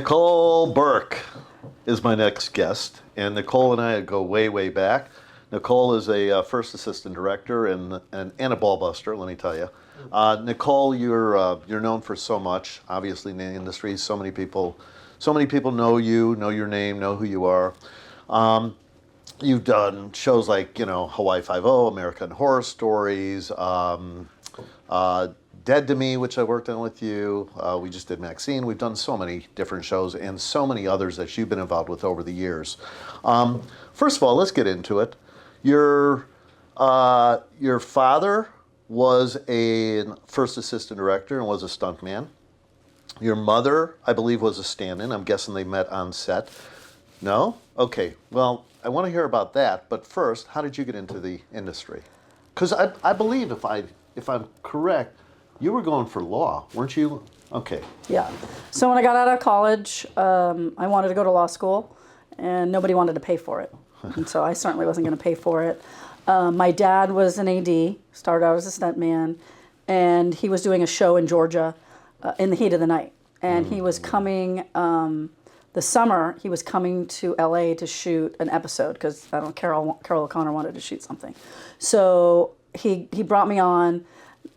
Nicole Burke is my next guest, and Nicole and I go way, way back. Nicole is a first assistant director and a ball buster, let me tell you. Nicole, you're known for so much, obviously in the industry. So many people know you, know your name, know who you are. You've done shows like Hawaii Five-0, American Horror Stories, Dead to Me, which I worked on with you. We just did Maxine. We've done so many different shows and so many others that you've been involved with over the years. First of all, let's get into it. Your father was a first assistant director and was a stuntman. Your mother, I believe, was a stand-in. I'm guessing they met on set. No? Okay. Well, I want to hear about that. But first, how did you get into the industry? Because I believe, if I'm correct, you were going for law, weren't you? Okay. Yeah. So when I got out of college, I wanted to go to law school, and nobody wanted to pay for it. And so I certainly wasn't going to pay for it. My dad was an AD, started out as a stuntman, and he was doing a show in Georgia in the heat of the night. And he was coming, the summer, he was coming to LA to shoot an episode because Carol O'Connor wanted to shoot something. So he brought me on,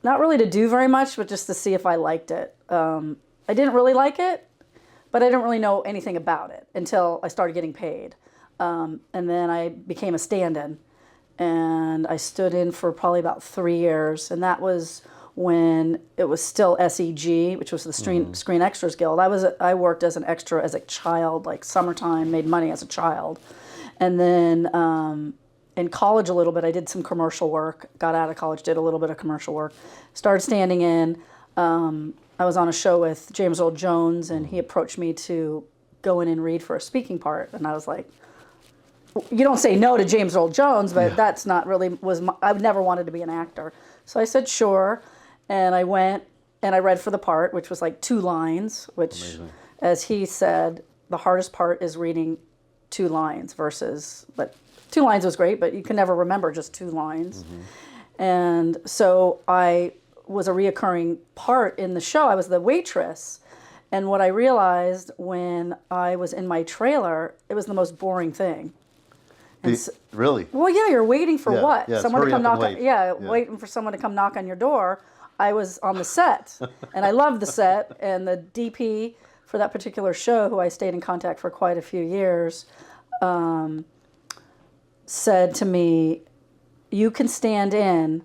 not really to do very much, but just to see if I liked it. I didn't really like it, but I didn't really know anything about it until I started getting paid. And then I became a stand-in, and I stood in for probably about 3 years, and that was when it was still SEG, which was the Screen Extras Guild. I worked as an extra as a child, like summertime, made money as a child. And then in college a little bit, I did some commercial work, got out of college, did a little bit of commercial work, started standing in. I was on a show with James Earl Jones, and he approached me to go in and read for a speaking part. And I was like, you don't say no to James Earl Jones, but that's not really, I've never wanted to be an actor. So I said, sure. And I went and I read for the part, which was like 2 lines, which, amazing. As he said, the hardest part is reading 2 lines but 2 lines was great, but you can never remember just 2 lines. And so I was a reoccurring part in the show. I was the waitress. And what I realized when I was in my trailer, it was the most boring thing. Really? Well, yeah, you're waiting for what? Yeah, someone to come knock on, waiting for someone to come knock on your door. I was on the set, and I loved the set, and the DP for that particular show, who I stayed in contact for quite a few years, said to me, you can stand in,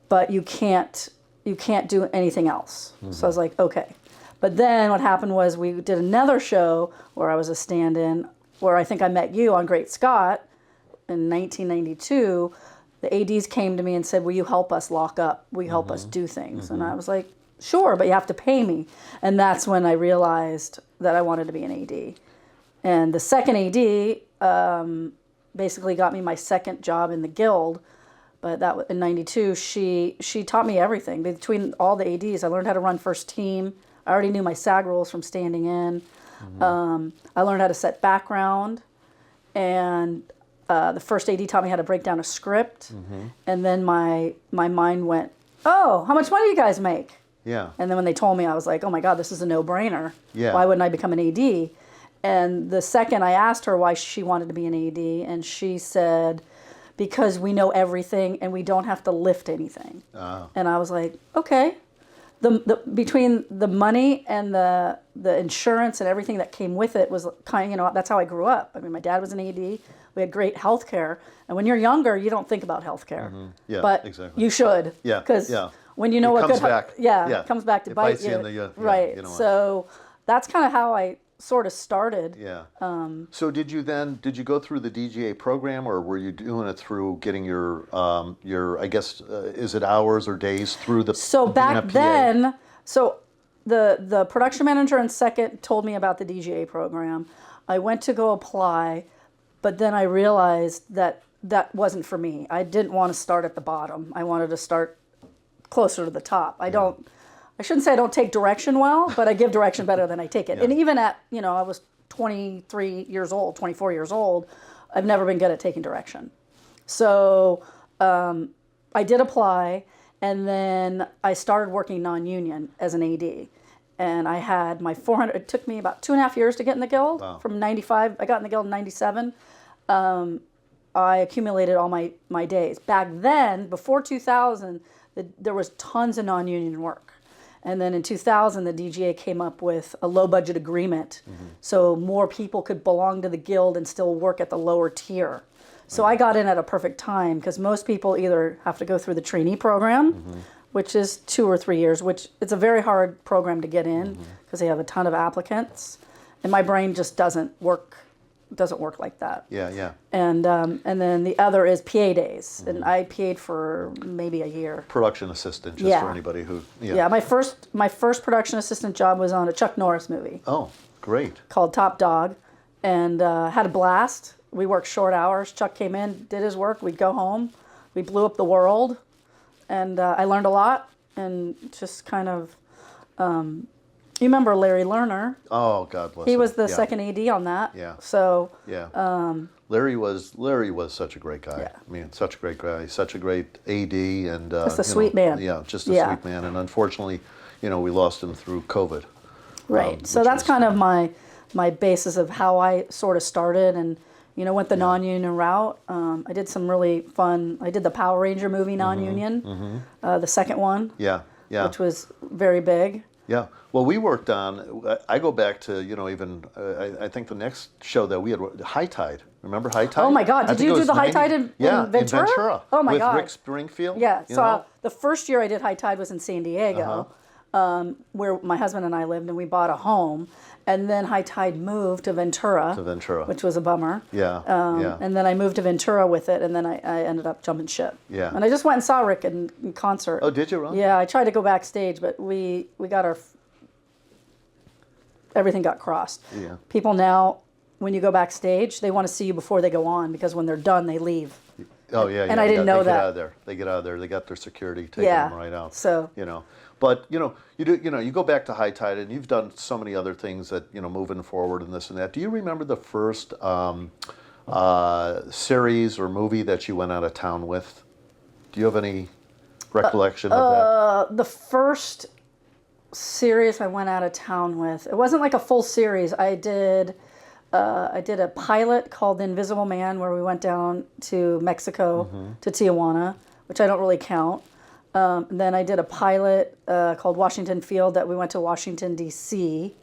but you can't do anything else. So I was like, okay. But then what happened was we did another show where I was a stand-in, where I think I met you on Great Scott in 1992. The ADs came to me and said, will you help us lock up? Will you help us do things? And I was like, sure, but you have to pay me. And that's when I realized that I wanted to be an AD. And the second AD basically got me my second job in the guild. But that in 92, she taught me everything. Between all the ADs, I learned how to run first team. I already knew my SAG rules from standing in. I learned how to set background, and the first AD taught me how to break down a script, and then my mind went, oh, how much money do you guys make? Yeah. And then when they told me, I was like, oh my God, this is a no-brainer. Yeah. Why wouldn't I become an AD? And the second I asked her why she wanted to be an AD, and she said, because we know everything and we don't have to lift anything. And I was like, okay. Between the money and the insurance and everything that came with it was kind of, that's how I grew up. I mean, my dad was an AD. We had great health care. And when you're younger, you don't think about health care. Yeah, but exactly. you should. Yeah, because when you know what good, it comes back to bite you. Right. You know so that's kind of how I sort of started. Yeah. So did you go through the DGA program, or were you doing it through getting your I guess is it hours or days through the? So back then, the production manager and second told me about the DGA program. I went to go apply, but then I realized that wasn't for me. I didn't want to start at the bottom. I wanted to start closer to the top. I shouldn't say I don't take direction well, but I give direction better than I take it. And even at, I was 23 years old, 24 years old, I've never been good at taking direction. So I did apply, and then I started working non-union as an AD. and I had my 400. It took me about 2.5 years to get in the guild. Wow. From 95, I got in the guild in 97. I accumulated all my days. Back then, before 2000, there was tons of non-union work. And then in 2000, the DGA came up with a low-budget agreement, so more people could belong to the guild and still work at the lower tier. So I got in at a perfect time, because most people either have to go through the trainee program, which is 2 or 3 years, which it's a very hard program to get in, because they have a ton of applicants, and my brain just doesn't work like that. Yeah. And then the other is PA days, and I PA'd for maybe a year. Production assistant, just for anybody who. Yeah, my first production assistant job was on a Chuck Norris movie. Oh, great. Called Top Dog, and had a blast. We worked short hours. Chuck came in, did his work. We'd go home. We blew up the world, and I learned a lot, and just kind of. You remember Larry Lerner? Oh, God bless him. He was the second AD on that. Yeah. So. Yeah. Larry was such a great guy. Yeah. I mean, such a great guy, such a great AD, and Just a sweet man. Yeah, just a sweet man. And unfortunately, we lost him through COVID. Right. So that's kind of my basis of how I sort of started, and went the non-union route. I did some really fun. I did the Power Ranger movie non-union, the second one. Yeah. Which was very big. Yeah. Well, we worked on. I go back to even. I think the next show that we had, High Tide. Remember High Tide? Oh my God! Did you do the High Tide in Ventura? In Ventura. Oh my God! With Rick Springfield. Yeah. So the first year I did High Tide was in San Diego, where my husband and I lived, and we bought a home. And then High Tide moved to Ventura. Which was a bummer. Yeah. And then I moved to Ventura with it, and then I ended up jumping ship. Yeah. And I just went and saw Rick in concert. Oh, did you really? Yeah, I tried to go backstage, but we got everything got crossed. Yeah. People now, when you go backstage, they want to see you before they go on, because when they're done, they leave. Oh yeah. And I didn't know that. They get out of there. They got their security taking them right out. So. But you go back to High Tide, and you've done so many other things that moving forward and this and that. Do you remember the first series or movie that you went out of town with? Do you have any recollection of that? The first series I went out of town with, it wasn't like a full series. I did a pilot called The Invisible Man, where we went down to Mexico, to Tijuana, which I don't really count. Then I did a pilot called Washington Field, that we went to Washington, D.C.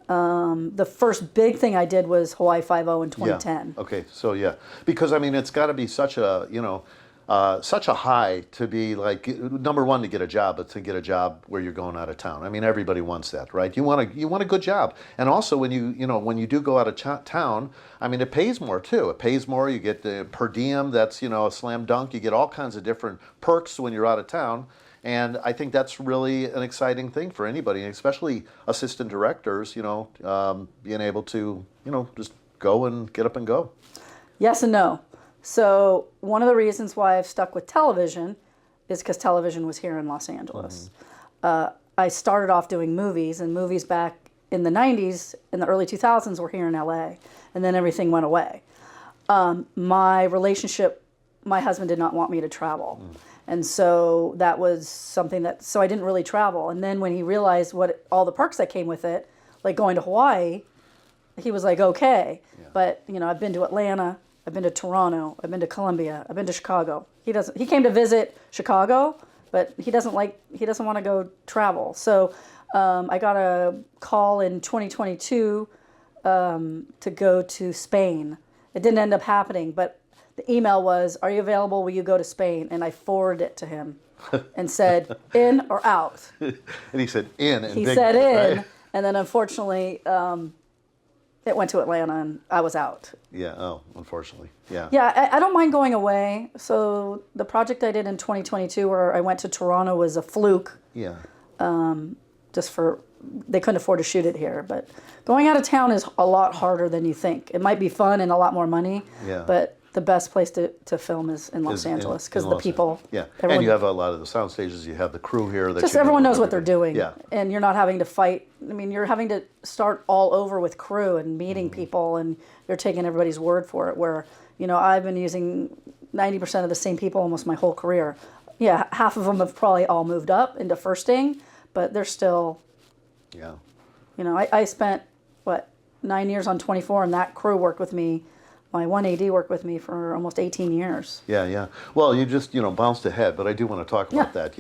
The first big thing I did was Hawaii Five-0 in 2010. Yeah. Okay, so because it's got to be such a such a high to be like, number one, to get a job, but to get a job where you're going out of town. Everybody wants that, right? You want a good job, and also when you do go out of town, it pays more too. It pays more. You get the per diem. That's a slam dunk. You get all kinds of different perks when you're out of town. And I think that's really an exciting thing for anybody, especially assistant directors, being able to, just go and get up and go. Yes and no. So one of the reasons why I've stuck with television is because television was here in Los Angeles. I started off doing movies, and movies back in the 90s, in the early 2000s, were here in LA, and then everything went away. My relationship, my husband did not want me to travel. And so that was something so I didn't really travel. And then when he realized all the perks that came with it, like going to Hawaii, he was like, okay. Yeah. But, I've been to Atlanta, I've been to Toronto, I've been to Columbia, I've been to Chicago. He came to visit Chicago, but he doesn't want to go travel. So I got a call in 2022 to go to Spain. It didn't end up happening, but the email was, "Are you available? Will you go to Spain?" And I forwarded it to him and said, "In or out?" And he said, "In." And he said, "In." Right? And then unfortunately, it went to Atlanta, and I was out. Yeah. Oh, unfortunately. Yeah. Yeah, I don't mind going away. So the project I did in 2022, where I went to Toronto, was a fluke. Yeah. They couldn't afford to shoot it here. But going out of town is a lot harder than you think. It might be fun and a lot more money. Yeah. But the best place to film is in Los Angeles, because the people. Yeah. And you have a lot of the sound stages. You have the crew here. Just everyone knows what they're doing. Yeah. And you're not having to fight. You're having to start all over with crew and meeting people, and you're taking everybody's word for it. Where, I've been using 90% of the same people almost my whole career. Yeah, half of them have probably all moved up into firsting, but they're still Yeah. You know, I spent, 9 years on 24, and that crew worked with me. My one AD worked with me for almost 18 years. Yeah, yeah. Well, you just, bounced ahead, but I do want to talk about Yeah. that.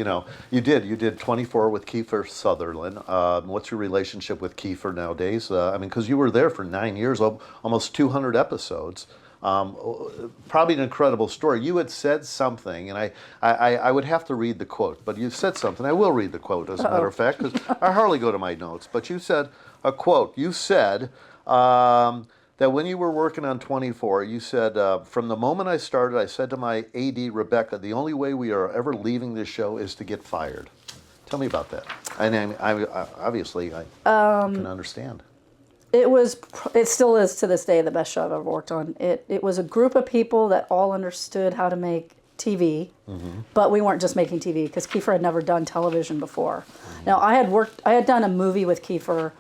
You did 24 with Kiefer Sutherland. What's your relationship with Kiefer nowadays? Because you were there for 9 years, almost 200 episodes. Probably an incredible story. You had said something, and I would have to read the quote, but you said something. I will read the quote, as a matter of fact, because I hardly go to my notes. But you said a quote. You said that when you were working on 24, you said, from the moment I started, I said to my AD, Rebecca, the only way we are ever leaving this show is to get fired. Tell me about that. And obviously, I can understand. It still is to this day the best show I've ever worked on. It was a group of people that all understood how to make TV, but we weren't just making TV because Kiefer had never done television before. Now I had done a movie with Kiefer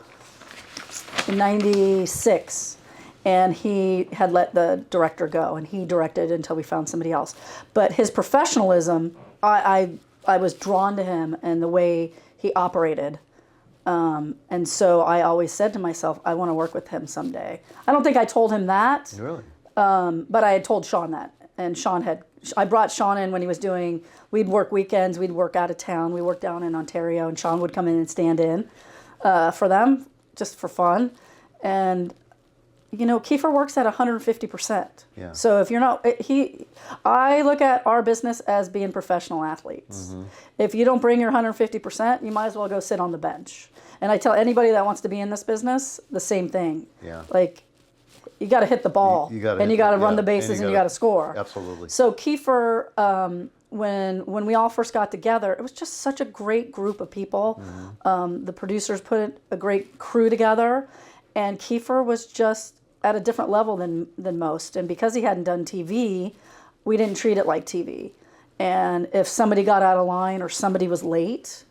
in '96, and he had let the director go, and he directed until we found somebody else. But his professionalism, I was drawn to him and the way he operated. And so I always said to myself, I want to work with him someday. I don't think I told him that. Really? But I had told Sean that. And I brought Sean in when he was we'd work weekends, we'd work out of town. We worked down in Ontario, and Sean would come in and stand in for them, just for fun. And, Kiefer works at 150%. Yeah. So if you're not, I look at our business as being professional athletes. If you don't bring your 150%, you might as well go sit on the bench. And I tell anybody that wants to be in this business the same thing. Yeah. Like, you got to hit the ball, and you got to run the bases, and you got to score. Absolutely. So Kiefer, when we all first got together, it was just such a great group of people. The producers put a great crew together, and Kiefer was just at a different level than most. And because he hadn't done TV, we didn't treat it like TV. And if somebody got out of line or somebody was late,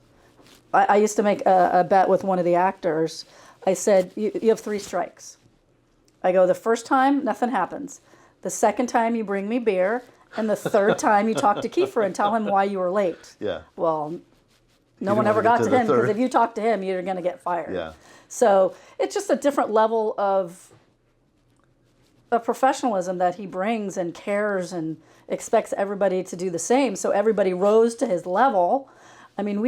I used to make a bet with one of the actors. I said, you have 3 strikes. I go, the first time, nothing happens. The second time, you bring me beer. And the third time, you talk to Kiefer and tell him why you were late. Yeah. Well, no didn't one ever wanna get got to to the him, because third. if you talk to him, you're going to get fired. Yeah. So it's just a different level of professionalism that he brings and cares and expects everybody to do the same. So everybody rose to his level. I mean,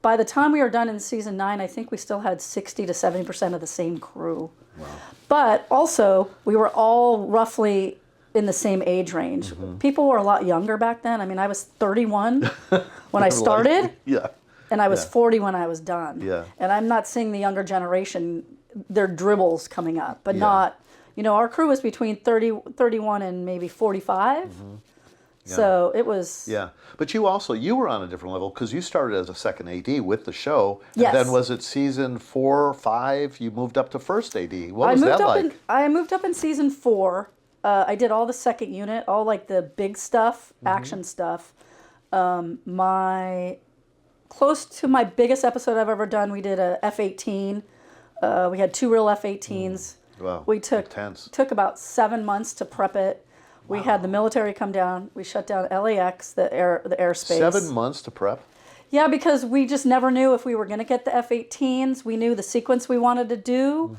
by the time we were done in season 9, I think we still had 60 to 70% of the same crew. Wow. But also, we were all roughly in the same age range. People were a lot younger back then. I mean, I was 31 when I started. Yeah. And I was 40 when I was done. Yeah. And I'm not seeing the younger generation, their dribbles coming up, but Yeah. not, our crew was between 31 and maybe 45. So it was. Yeah. But you were on a different level because you started as a second AD with the show. And Yes. then was it season 4 or 5, you moved up to first AD? What was that like? I moved up in season 4. I did all the second unit, all like the big stuff, action stuff. Close to my biggest episode I've ever done, we did a F-18. We had 2 real F-18s. Wow. We took about 7 months to prep it. We had the military come down. We shut down LAX, the airspace. 7 months to prep? Yeah, because we just never knew if we were going to get the F-18s. We knew the sequence we wanted to do.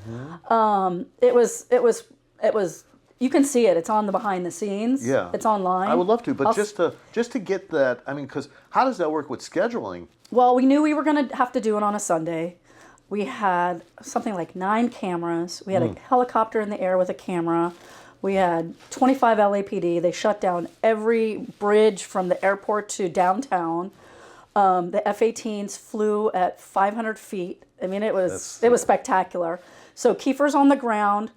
It was. You can see it. It's on the behind the scenes. Yeah. It's online. I would love to, but just to get that, because how does that work with scheduling? Well, we knew we were going to have to do it on a Sunday. We had something like 9 cameras. We had a helicopter in the air with a camera. We had 25 LAPD. They shut down every bridge from the airport to downtown. The F-18s flew at 500 feet. I mean, it was spectacular. So Kiefer's on the ground.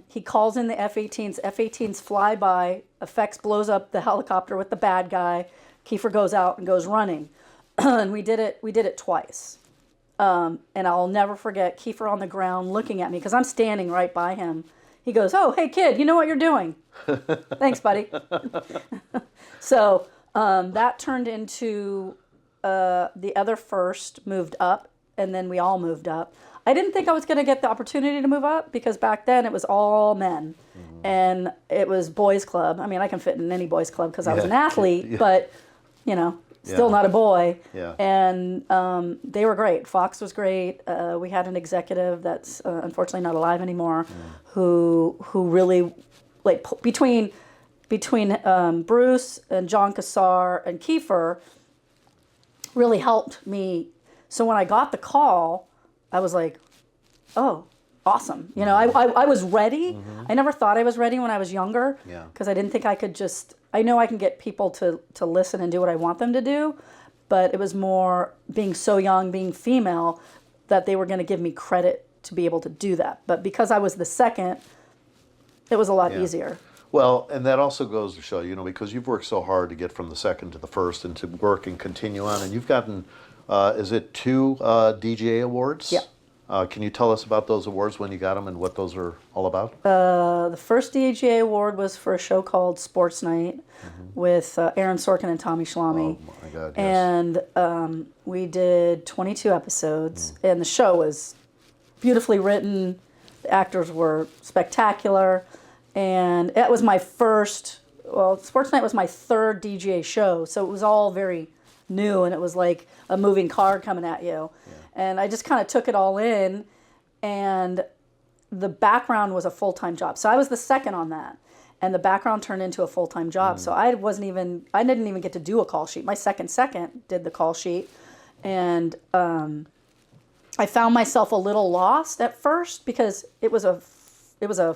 He calls in the F-18s. F-18s fly by. Effects blows up the helicopter with the bad guy. Kiefer goes out and goes running. And we did it twice. And I'll never forget Kiefer on the ground looking at me because I'm standing right by him. He goes, "Oh, hey kid, you know what you're doing." Thanks, buddy. So that turned into the other first moved up, and then we all moved up. I didn't think I was going to get the opportunity to move up because back then it was all men, and it was boys club. I mean, I can fit in any boys club because I was an athlete, but still not a boy. Yeah. And they were great. Fox was great. We had an executive that's unfortunately not alive anymore, who really, like, between Bruce and John Cassar and Kiefer, really helped me. So when I got the call, I was like, oh, awesome. You know, I was ready. I never thought I was ready when I was younger, because I didn't think I could just, I know I can get people to listen and do what I want them to do, but it was more being so young, being female, that they were going to give me credit to be able to do that. But because I was the second, it was a lot easier. Well, and that also goes to show, you know, because you've worked so hard to get from the second to the first and to work and continue on, and you've gotten, is it 2 DGA Awards? Yeah. Can you tell us about those awards, when you got them, and what those are all about? The first DGA award was for a show called Sportsnight with Aaron Sorkin and Tommy Schlamme. Oh my God, yes. And we did 22 episodes, and the show was beautifully written. The actors were spectacular, and it was my first, well, Sportsnight was my 3rd DGA show, so it was all very new, and it was like a moving card coming at you. And I just kind of took it all in, and the background was a full-time job. So I was the second on that, and the background turned into a full-time job. So I didn't even get to do a call sheet. My second did the call sheet, and I found myself a little lost at first, because it was a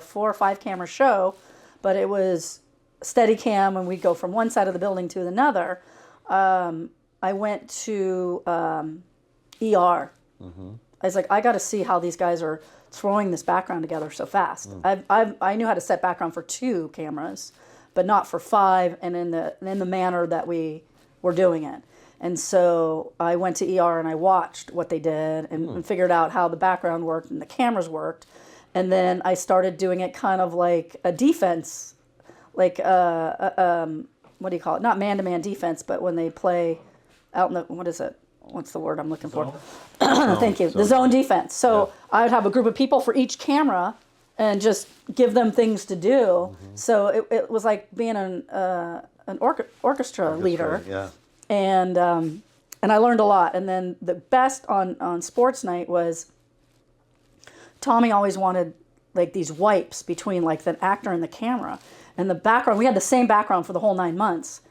4 or 5 camera show, but it was steady cam, and we'd go from one side of the building to another. I went to ER. I was like, I got to see how these guys are throwing this background together so fast. I knew how to set background for 2 cameras, but not for 5, and in the manner that we were doing it. And so I went to ER and I watched what they did and figured out how the background worked and the cameras worked. And then I started doing it kind of like a defense, like what do you call it? Not man-to-man defense, but when they play out in the, what is it? What's the word I'm looking for? Thank you. The zone defense. So I would have a group of people for each camera and just give them things to do. So it was like being an orchestra leader. Yeah. And I learned a lot. And then the best on Sports Night was Tommy always wanted like these wipes between like the actor and the camera. And the background, we had the same background for the whole 9 months.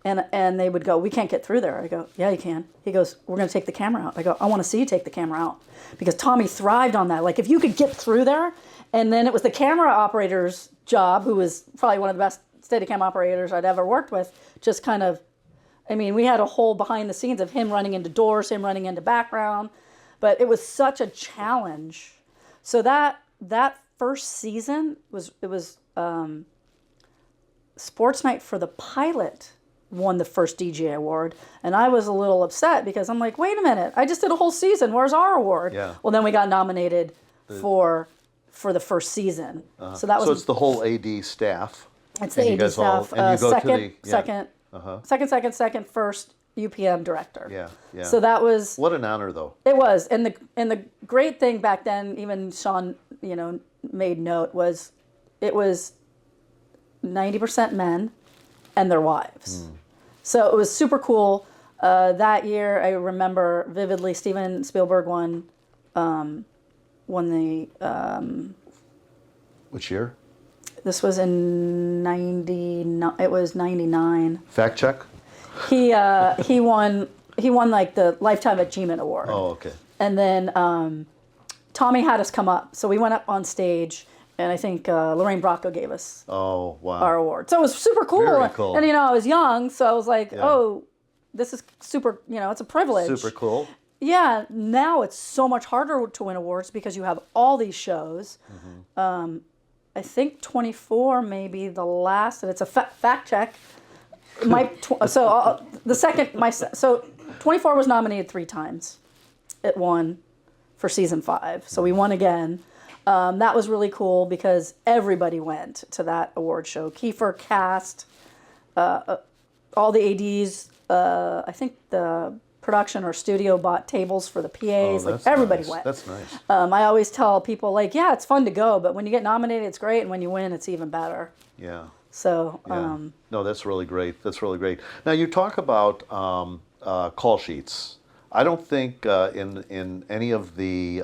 And they would go, we can't get through there. I go, yeah, you can. He goes, we're going to take the camera out. I go, I want to see you take the camera out. Because Tommy thrived on that. Like, if you could get through there, and then it was the camera operator's job, who was probably one of the best Steadicam operators I'd ever worked with, just kind of, I mean, we had a whole behind the scenes of him running into doors, him running into background. But it was such a challenge. So that first season was Sports Night for the pilot won the first DGA award, and I was a little upset because I'm like, wait a minute, I just did a whole season. Where's our award? Yeah. Well, then we got nominated for the first season. So that was. So it's the whole AD staff. It's the AD staff. And you go to the second, first UPM director. Yeah, yeah. So that was. What an honor, though. It was, and the great thing back then, even Sean, made note, was it was 90% men and their wives. So it was super cool. That year, I remember vividly, Steven Spielberg won the. Which year? This was in 99. It was 99. Fact check. He won like the Lifetime Achievement Award. Oh, okay. And then Tommy had us come up, so we went up on stage. And I think Lorraine Bracco gave us our award. So it was super cool. Very cool. And, I was young, so I was like, oh, this is super, it's a privilege. Super cool. Yeah, now it's so much harder to win awards because you have all these shows. I think 24 may be the last, and it's a fact check. So 24 was nominated 3 times. It won for season 5, so we won again. That was really cool because everybody went to that award show. Kiefer, cast, all the ADs. I think the production or studio bought tables for the PAs. Oh, like everybody nice. went. That's nice. I always tell people like, yeah, it's fun to go, but when you get nominated, it's great, and when you win, it's even better. Yeah. So. Yeah. No, that's really great. That's really great. Now you talk about call sheets. I don't think in any of the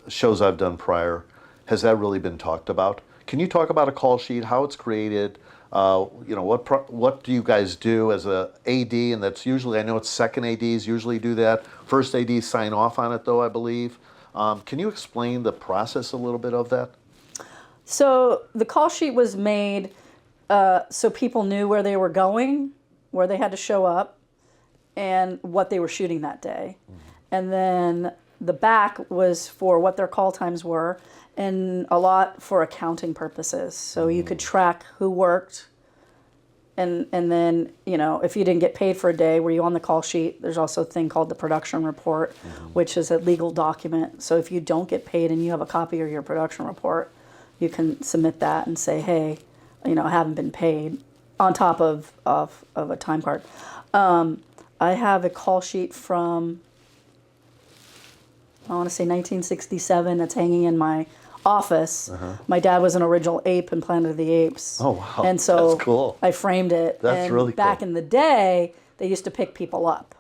shows I've done prior has that really been talked about. Can you talk about a call sheet, how it's created? What do you guys do as a AD? And that's usually, I know it's second ADs usually do that. First ADs sign off on it, though, I believe. Can you explain the process a little bit of that? So the call sheet was made so people knew where they were going, where they had to show up, and what they were shooting that day. And then the back was for what their call times were, and a lot for accounting purposes. So you could track who worked, and then, if you didn't get paid for a day, were you on the call sheet? There's also a thing called the production report, which is a legal document. So if you don't get paid and you have a copy of your production report, you can submit that and say, hey, I haven't been paid, on top of a time card. I have a call sheet from, I want to say 1967. That's hanging in my office. My dad was an original ape in Planet of the Apes. Oh, wow. And so That's cool. I framed it. That's and really back cool. in the day, they used to pick people up.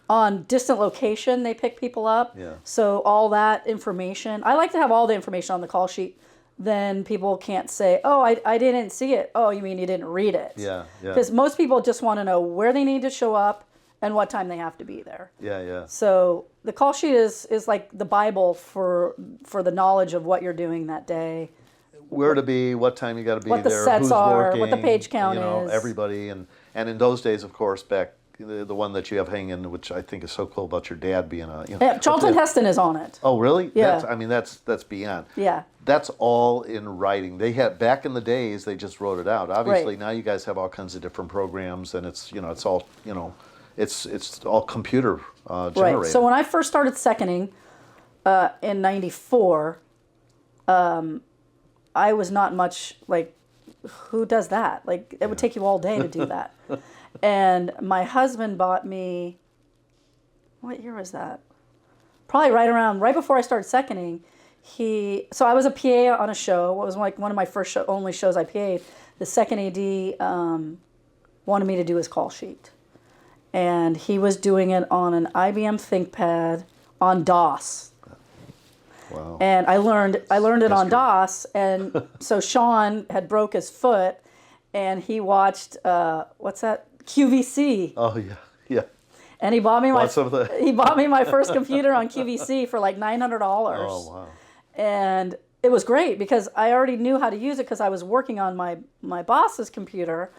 On distant location, they pick people up. Yeah. So all that information, I like to have all the information on the call sheet. Then people can't say, oh, I didn't see it. Oh, you mean you didn't read it? Yeah, yeah. Because most people just want to know where they need to show up and what time they have to be there. Yeah, yeah. So the call sheet is like the Bible for the knowledge of what you're doing that day. Where to be, what time you got to be What the there, sets who's are, working, what the page count is. everybody, and in those days, of course, back the one that you have hanging, which I think is so cool about your dad being a. Yeah, Charlton Heston is on it. Oh, really? Yeah. That's beyond. Yeah. That's all in writing. They had back in the days. They just wrote it out. Obviously, Right. now you guys have all kinds of different programs, and it's it's all it's all computer generated. Right. So when I first started seconding in '94, I was not much like, who does that? Like, it would take you all day to do that. And my husband bought me, what year was that? Probably right before I started seconding. So I was a PA on a show. It was like one of my first only shows I PA'd. The second AD wanted me to do his call sheet. And he was doing it on an IBM ThinkPad on DOS. Wow. And I learned it on DOS. And so Sean had broke his foot, and he watched what's that? QVC. Oh yeah, yeah. And he bought me He my first computer on QVC for like $900. Oh wow. And it was great because I already knew how to use it because I was working on my boss's computer.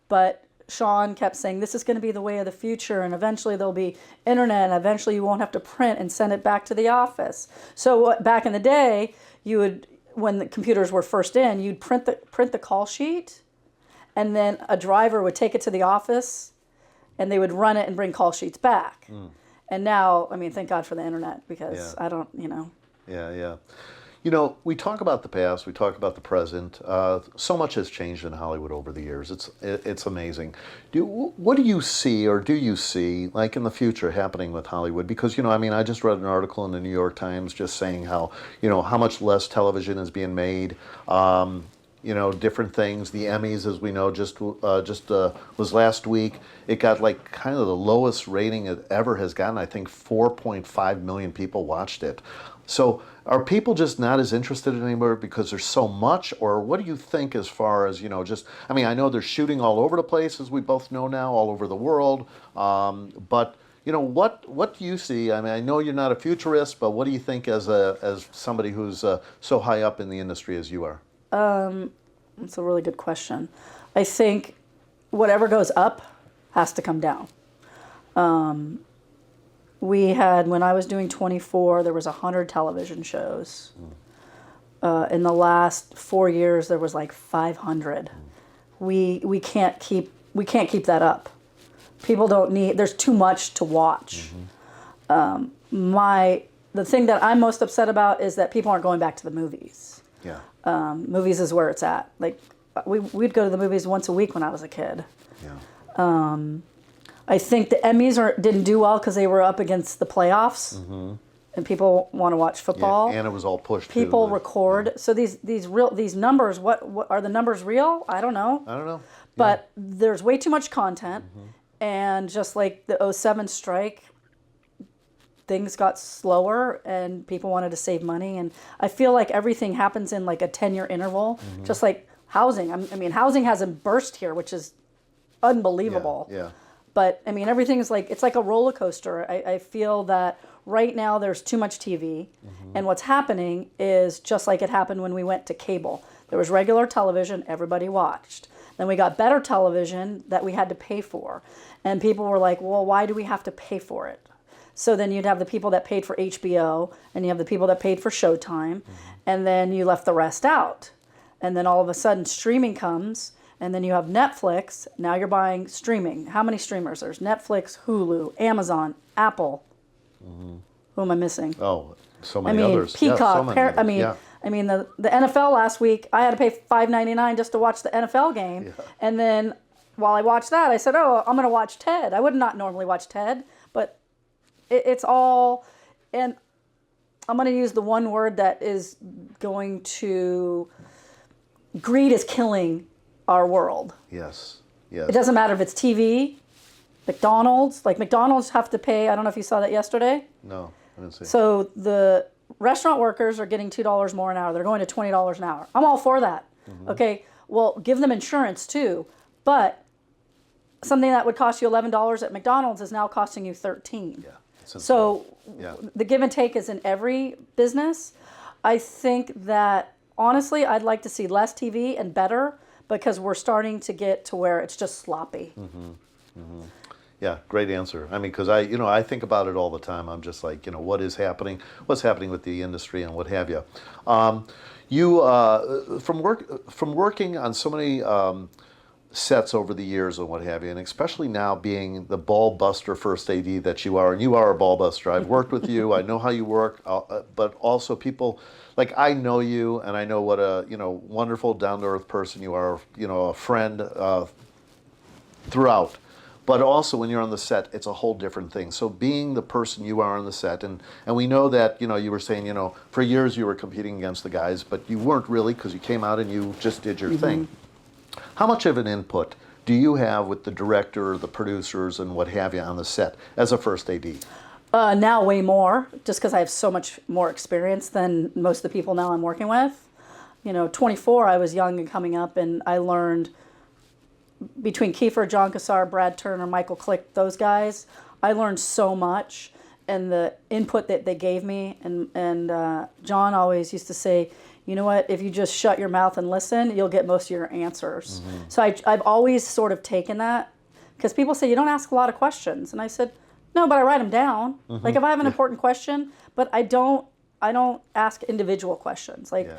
But Sean kept saying, this is going to be the way of the future, and eventually there'll be internet, and eventually you won't have to print and send it back to the office. So back in the day, when the computers were first in, you'd print the call sheet, and then a driver would take it to the office, and they would run it and bring call sheets back. And now, thank God for the internet, because Yeah. I don't, Yeah, yeah. We talk about the past, we talk about the present. So much has changed in Hollywood over the years. It's amazing. What do you see, or do you see, like in the future, happening with Hollywood? Because I just read an article in the New York Times just saying how how much less television is being made. Different things. The Emmys, as we know, just was last week. It got like kind of the lowest rating it ever has gotten. I think 4.5 million people watched it. So are people just not as interested anymore because there's so much, or what do you think as far as, I know they're shooting all over the place, as we both know now, all over the world, but what do you see? I know you're not a futurist, but what do you think as somebody who's so high up in the industry as you are? That's a really good question. I think whatever goes up has to come down. When I was doing 24, there was 100 television shows. In the last 4 years, there was like 500. We can't keep that up. People don't need. There's too much to watch. The thing that I'm most upset about is that people aren't going back to the movies. Yeah. Movies is where it's at. Like we'd go to the movies once a week when I was a kid. Yeah. I think the Emmys didn't do well because they were up against the playoffs, and people want to watch football. Yeah, and it was all pushed. People record. So these numbers. What are the numbers real? I don't know. I don't know. But there's way too much content, And just like the '07 strike, things got slower and people wanted to save money. And I feel like everything happens in like a 10-year interval, just like housing. I mean, housing hasn't burst here, which is unbelievable. Yeah. But I mean, everything's like, it's like a roller coaster. I feel that right now there's too much TV. And what's happening is just like it happened when we went to cable. There was regular television, everybody watched. Then we got better television that we had to pay for. And people were like, well, why do we have to pay for it? So then you'd have the people that paid for HBO, and you have the people that paid for Showtime, and then you left the rest out. And then all of a sudden streaming comes, and then you have Netflix. Now you're buying streaming. How many streamers? There's Netflix, Hulu, Amazon, Apple. Who am I missing? Oh, so many others. Peacock. Yeah, so many others. I mean, the NFL last week, I had to pay $5.99 just to watch the NFL game. Yeah. And then while I watched that, I said, oh, I'm going to watch Ted. I would not normally watch Ted, but it's all, and I'm going to use the one word that is going to, greed is killing our world. Yes. It doesn't matter if it's TV, McDonald's. Like McDonald's have to pay, I don't know if you saw that yesterday. No, I didn't see it. So the restaurant workers are getting $2 more an hour. They're going to $20 an hour. I'm all for that. Okay, well, give them insurance too. But something that would cost you $11 at McDonald's is now costing you $13. Yeah. So the give and take is in every business. I think that honestly, I'd like to see less TV and better, because we're starting to get to where it's just sloppy. Yeah, great answer. I mean, because I think about it all the time. I'm just like, what's happening with the industry and what have you. From working on so many sets over the years and what have you, and especially now being the ball buster first AD that you are, and you are a ball buster. I've worked with you. I know how you work, but also people, like, I know you, and I know what a wonderful, down-to-earth person you are. A friend throughout. But also when you're on the set, it's a whole different thing. So being the person you are on the set, and we know that, you were saying, for years you were competing against the guys, but you weren't really, because you came out and you just did your thing. How much of an input do you have with the director, the producers, and what have you on the set as a first AD? Now way more, just because I have so much more experience than most of the people now I'm working with. 24, I was young and coming up, and I learned between Kiefer, John Cassar, Brad Turner, Michael Click, those guys, I learned so much, and the input that they gave me. And John always used to say, you know what, if you just shut your mouth and listen, you'll get most of your answers. So I've always sort of taken that, because people say, you don't ask a lot of questions. And I said, no, but I write them down. Like if I have an important question, but I don't ask individual questions. Like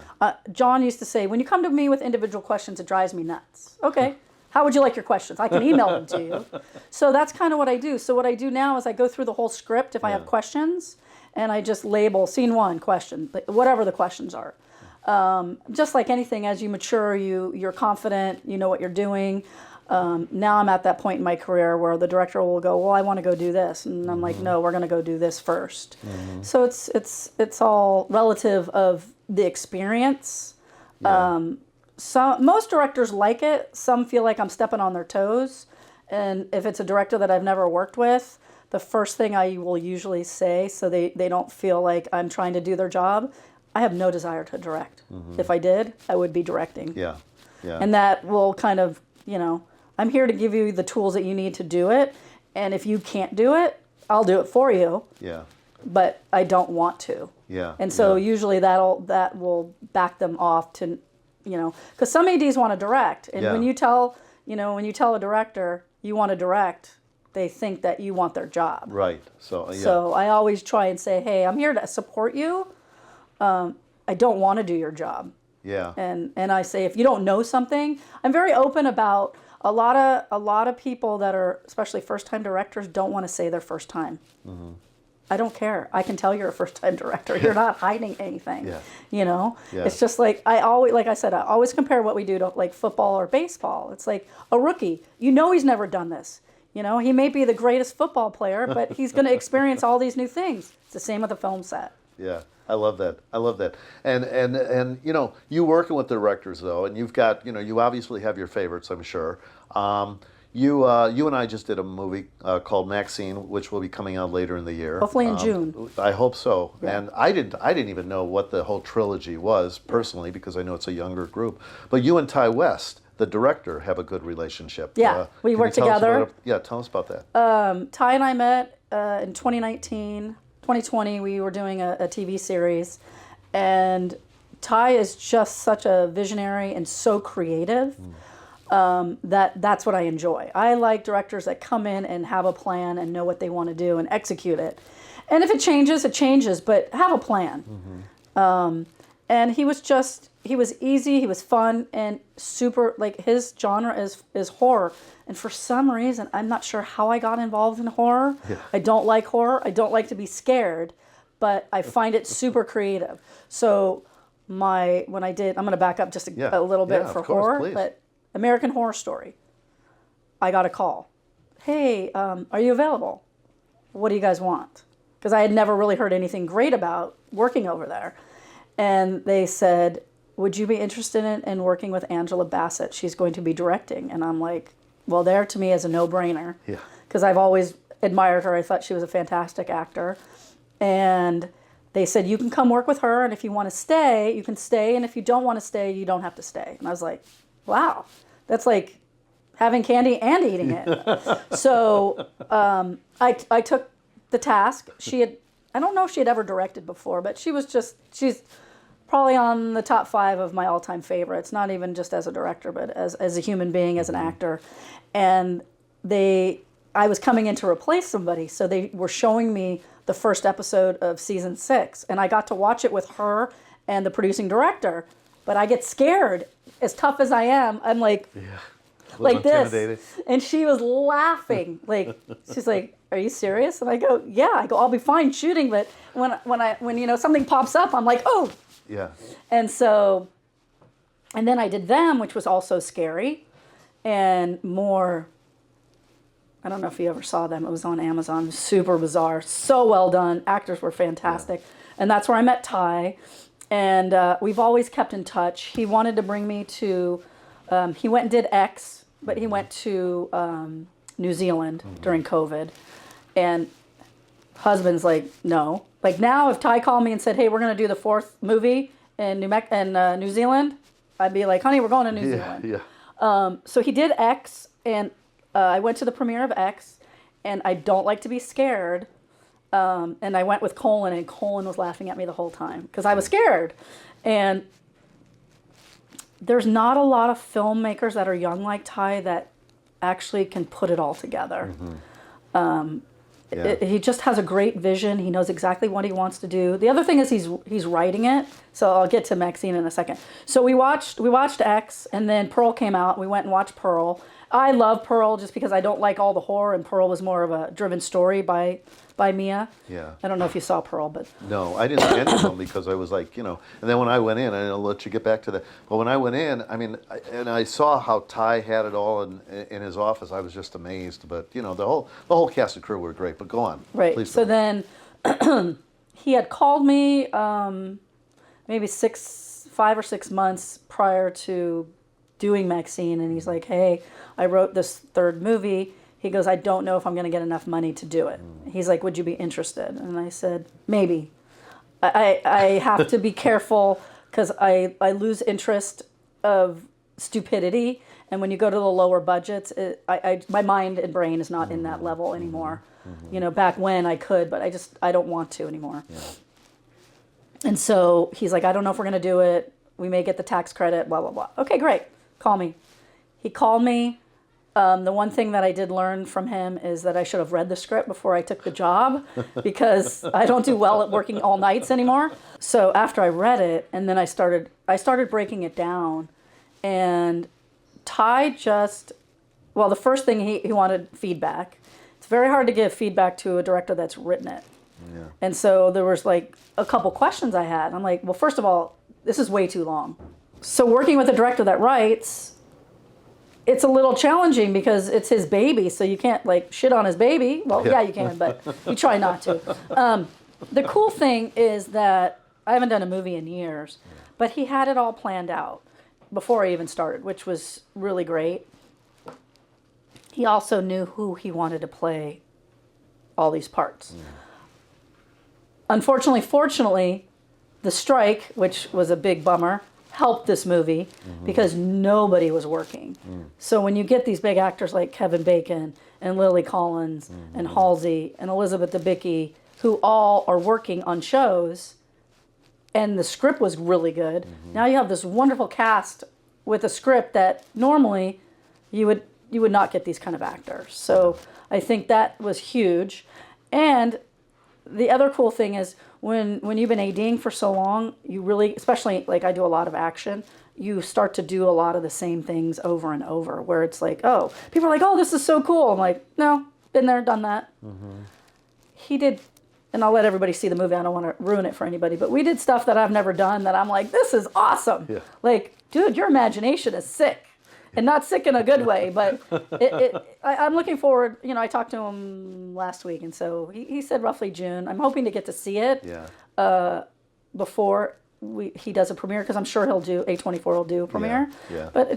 John used to say, when you come to me with individual questions, it drives me nuts. Okay. How would you like your questions? I can email them to you. So that's kind of what I do. So what I do now is I go through the whole script if I have questions, and I just label scene 1 question, whatever the questions are. Just like anything, as you mature, you're confident, you know what you're doing. Now I'm at that point in my career where the director will go, well, I want to go do this. And I'm like, no, we're going to go do this first. So it's all relative of the experience. Most directors like it. Some feel like I'm stepping on their toes. And if it's a director that I've never worked with, the first thing I will usually say, so they don't feel like I'm trying to do their job, I have no desire to direct. If I did, I would be directing. Yeah. And that will kind of, I'm here to give you the tools that you need to do it. And if you can't do it, I'll do it for you. Yeah. But I don't want to. Yeah. And so usually that will back them off to, because some ADs want to direct. And when you tell a director you want to direct, they think that you want their job. Right. So So I always try and say, hey, I'm here to support you. I don't want to do your job. Yeah. And I say, if you don't know something, I'm very open about a lot of people that are, especially first-time directors, don't want to say their first time. I don't care. I can tell you're a first-time director. You're not hiding anything. It's just like I always compare what we do to like football or baseball. It's like a rookie. He's never done this. He may be the greatest football player, but he's going to experience all these new things. It's the same with a film set. Yeah. I love that. And you working with directors though, and you've got, you obviously have your favorites, I'm sure. You and I just did a movie called Maxine, which will be coming out later in the year. Hopefully in June. I hope so. Yeah. And I didn't even know what the whole trilogy was personally, because I know it's a younger group. But you and Ty West, the director, have a good relationship. Yeah, we can work you tell us together. about it? Yeah, tell us about that. Ty and I met in 2019. 2020, we were doing a TV series, and Ty is just such a visionary and so creative that's what I enjoy. I like directors that come in and have a plan and know what they want to do and execute it. And if it changes, it changes, but have a plan. And he was easy, he was fun, and super, like, his genre is horror. And for some reason, I'm not sure how I got involved in horror. Yeah. I don't like horror. I don't like to be scared, but I find it super creative. So I'm going to back up just a little bit for of course, horror, please. but American Horror Story, I got a call. Hey, are you available? What do you guys want? Because I had never really heard anything great about working over there. And they said, would you be interested in working with Angela Bassett? She's going to be directing. And I'm like, well, there to me is a no-brainer. Yeah. Because I've always admired her. I thought she was a fantastic actor. And they said, you can come work with her, and if you want to stay, you can stay. And if you don't want to stay, you don't have to stay. And I was like, wow, that's like having candy and eating it. So I took the task. I don't know if she had ever directed before, but she's probably on the top 5 of my all-time favorites, not even just as a director, but as a human being, as an actor. And I was coming in to replace somebody, so they were showing me the first episode of season 6, and I got to watch it with her and the producing director. But I get scared. As tough as I am, I'm like, like this. And she was laughing. Like, she's like, are you serious? And I go, yeah. I go, I'll be fine shooting, but when something pops up, I'm like, oh. Yeah. And then I did Them, which was also scary and more. I don't know if you ever saw them. It was on Amazon. Super bizarre. So well done. Actors were fantastic. Yeah. And that's where I met Ty. And we've always kept in touch. He wanted to bring me to, he went and did X, but he went to New Zealand during COVID. And husband's like, no. Like now, if Ty called me and said, hey, we're going to do the 4th movie in New Zealand, I'd be like, honey, we're going to New Zealand. Yeah. So he did X, and I went to the premiere of X, and I don't like to be scared. And I went with Colin, and Colin was laughing at me the whole time because I was scared. And there's not a lot of filmmakers that are young like Ty that actually can put it all together. He just has a great vision. He knows exactly what he wants to do. The other thing is he's writing it. So I'll get to Maxine in a second. So we watched X, and then Pearl came out. We went and watched Pearl. I love Pearl just because I don't like all the horror, and Pearl was more of a driven story by Mia. Yeah. I don't know if you saw Pearl, but no, I didn't see any of them because I was like, and then when I went in, I'll let you get back to that. But when I went in, I saw how Ty had it all in his office. I was just amazed. But the whole cast and crew were great. But go on. Right. Please So go. then he had called me maybe 5 or 6 months prior to doing Maxine, and he's like, hey, I wrote this 3rd movie. He goes, I don't know if I'm going to get enough money to do it. He's like, would you be interested? And I said, maybe. I have to be careful because I lose interest of stupidity. And when you go to the lower budgets, my mind and brain is not in that level anymore. Back when I could, but I don't want to anymore. Yeah. And so he's like, I don't know if we're going to do it. We may get the tax credit, blah, blah, blah. Okay, great. Call me. He called me. The one thing that I did learn from him is that I should have read the script before I took the job because I don't do well at working all nights anymore. So after I read it, and then I started breaking it down, and Ty the first thing he wanted feedback. It's very hard to give feedback to a director that's written it. Yeah. And so there was like a couple questions I had. I'm like, well, first of all, this is way too long. So working with a director that writes, it's a little challenging because it's his baby, so you can't like shit on his baby. Well, yeah you can, but you try not to. The cool thing is that I haven't done a movie in years, but he had it all planned out before I even started, which was really great. he also knew who he wanted to play all these parts. Unfortunately, fortunately, the strike, which was a big bummer, helped this movie because nobody was working. So when you get these big actors like Kevin Bacon and Lily Collins and Halsey and Elizabeth Debicki, who all are working on shows, and the script was really good. Now you have this wonderful cast with a script that normally you would not get these kind of actors. So I think that was huge. And the other cool thing is when you've been ADing for so long, you really, especially like I do a lot of action, you start to do a lot of the same things over and over, where it's like, oh, people are like, oh, this is so cool. I'm like, no, been there, done that. He did, and I'll let everybody see the movie. I don't want to ruin it for anybody, but we did stuff that I've never done that I'm like, this is awesome. Yeah. Like, dude, your imagination is sick. And not sick in a good way, but I'm looking forward. You know, I talked to him last week, and so he said roughly June. I'm hoping to get to see it before he does a premiere, because I'm sure he'll do A24 will do a premiere. Yeah. But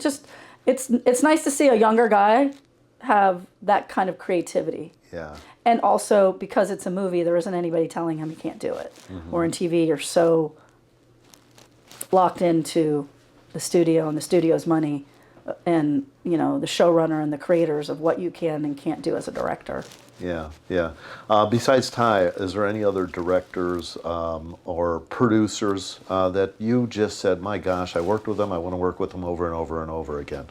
it's nice to see a younger guy have that kind of creativity. Yeah. And also, because it's a movie, there isn't anybody telling him he can't do it. Or in TV, you're so locked into the studio and the studio's money, and the showrunner and the creators of what you can and can't do as a director. Yeah. Besides Ty, is there any other directors or producers that you just said, my gosh, I worked with them, I want to work with them over and over and over again?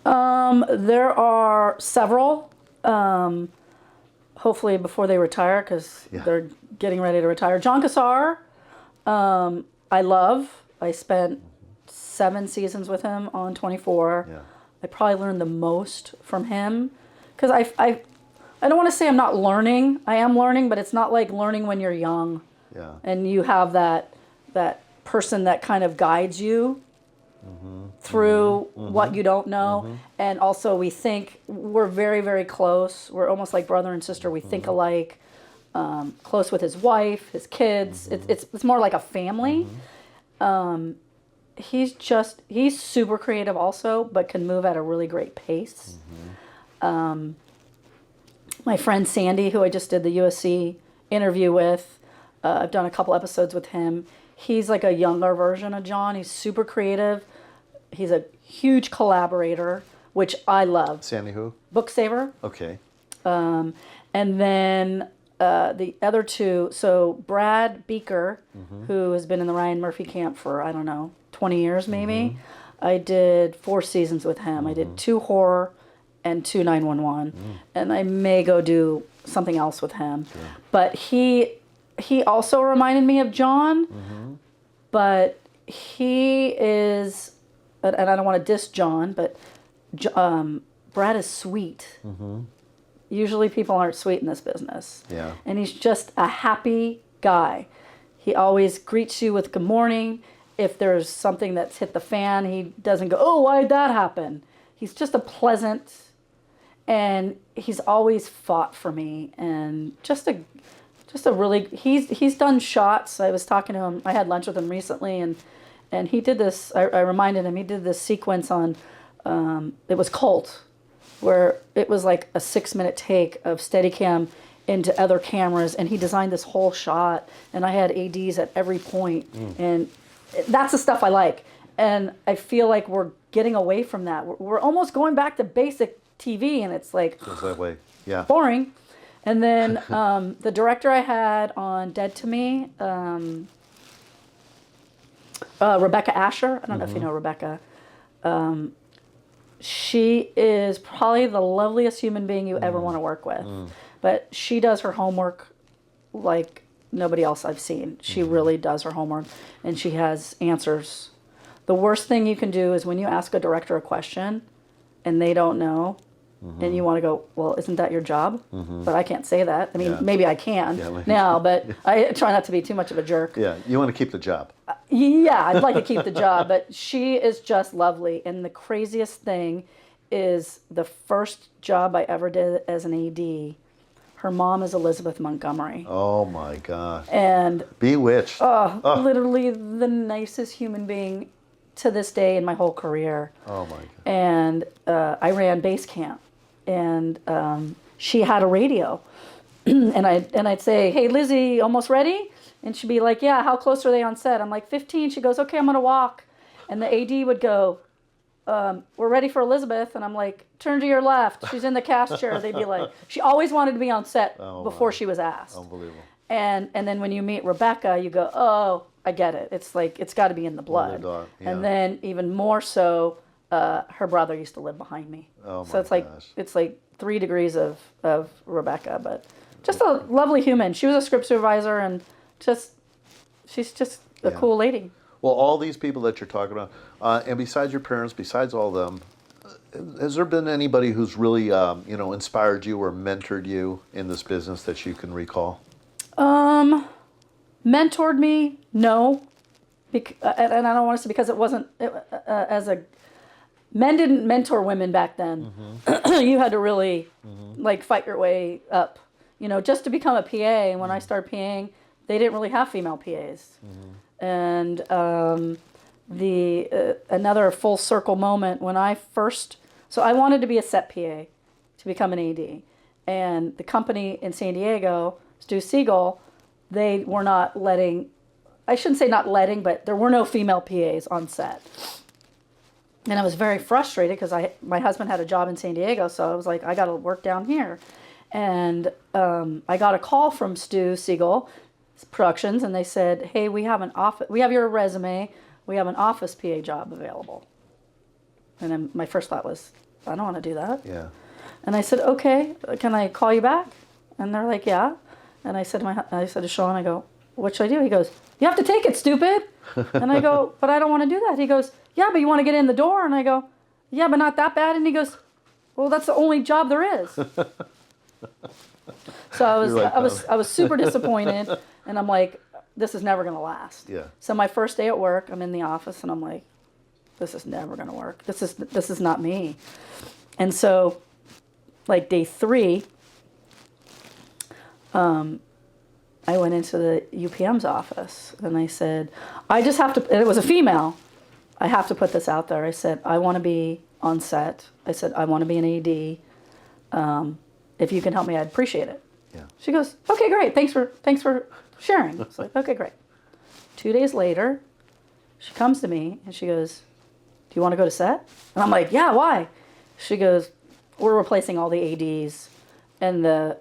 There are several, hopefully before they retire, because they're getting ready to retire. John Cassar, I spent 7 seasons with him on 24. Yeah. I probably learned the most from him, because I don't want to say I'm not learning. I am learning, but it's not like learning when you're young. Yeah. And you have that person that kind of guides you through what you don't know. And also we're very, very close. We're almost like brother and sister. We think alike, close with his wife, his kids. It's more like a family. He's super creative also, but can move at a really great pace. My friend Sandy, who I just did the USC interview with, I've done a couple episodes with him. He's like a younger version of John. He's super creative. He's a huge collaborator, which I love. Sandy who? Booksaver. Okay. And then the other two, so Brad Beaker, who has been in the Ryan Murphy camp for, I don't know, 20 years maybe. I did 4 seasons with him. I did 2 horror and 2 911. And I may go do something else with him. Sure. But he also reminded me of John, but he is, and I don't want to diss John, but Brad is sweet. Usually people aren't sweet in this business. Yeah. And he's just a happy guy. He always greets you with good morning. If there's something that's hit the fan, he doesn't go, oh, why'd that happen? He's just a pleasant, and he's always fought for me, and just a really, he's done shots. I was talking to him, I had lunch with him recently, and he did this, I reminded him, he did this sequence on, it was Cult, where it was like a 6-minute take of Steadicam into other cameras, and he designed this whole shot, and I had ADs at every point, and that's the stuff I like. And I feel like we're getting away from that. We're almost going back to basic TV, and it's like Goes that way. Yeah. boring. And then the director I had on Dead to Me, Rebecca Asher. I don't know if you know Rebecca. She is probably the loveliest human being you ever want to work with. But she does her homework like nobody else I've seen. She really does her homework, and she has answers. The worst thing you can do is when you ask a director a question and they don't know, and you want to go, well, isn't that your job? But I can't say that. I mean, maybe I can now, but I try not to be too much of a jerk. Yeah, you want to keep the job. Yeah, I'd like to keep the job, but she is just lovely. And the craziest thing is the first job I ever did as an AD, her mom is Elizabeth Montgomery. Oh my God. And Bewitched. literally the nicest human being to this day in my whole career. Oh my God. And I ran base camp. and she had a radio, and I'd say, "Hey, Lizzie, almost ready?" And she'd be like, "Yeah, how close are they on set?" I'm like, 15. She goes, "Okay, I'm gonna walk," and the AD would go, "We're ready for Elizabeth," and I'm like, "Turn to your left. She's in the cast chair." They'd be like, she always wanted to be on set before she was asked. Unbelievable. And then when you meet Rebecca, you go, "Oh, I get it. It's like it's got to be in the blood." Yeah. And then even more so, her brother used to live behind me. Oh my so it's like 3 degrees of Rebecca, but just a lovely human. She was a script supervisor, and she's just a cool lady. Well, all these people that you're talking about, and besides your parents, besides all of them, has there been anybody who's really inspired you or mentored you in this business that you can recall? Mentored me, no, and I don't want to say because it wasn't men didn't mentor women back then. You had to really like fight your way up, just to become a PA. And when I started PAing, they didn't really have female PAs. And another full circle moment when I wanted to be a set PA to become an AD, and the company in San Diego, Stu Siegel, they were not letting, I shouldn't say not letting, but there were no female PAs on set. And I was very frustrated because my husband had a job in San Diego, so I was like, I got to work down here. And I got a call from Stu Siegel Productions, and they said, "Hey, we have your resume. We have an office PA job available." And then my first thought was, I don't want to do that. Yeah. And I said, "Okay, can I call you back?" And they're like, "Yeah." And I said to Sean, I go, "What should I do?" He goes, "You have to take it, stupid." And I go, "But I don't want to do that." He goes, "Yeah, but you want to get in the door." And I go, "Yeah, but not that bad." And he goes, "Well, that's the only job there is." So I was super disappointed, and I'm like, this is never going to last. Yeah. So my first day at work, I'm in the office, and I'm like, this is never going to work. This is not me. And so, like day 3, I went into the UPM's office, and I said, I just have to, and it was a female, I have to put this out there. I said, I want to be on set. I said, I want to be an AD. If you can help me, I'd appreciate it. Yeah. She goes, "Okay, great. Thanks for sharing." It's like, okay, great. 2 days later, she comes to me and she goes, "Do you want to go to set?" And I'm like, "Yeah, why?" She goes, "We're replacing all the ADs, and the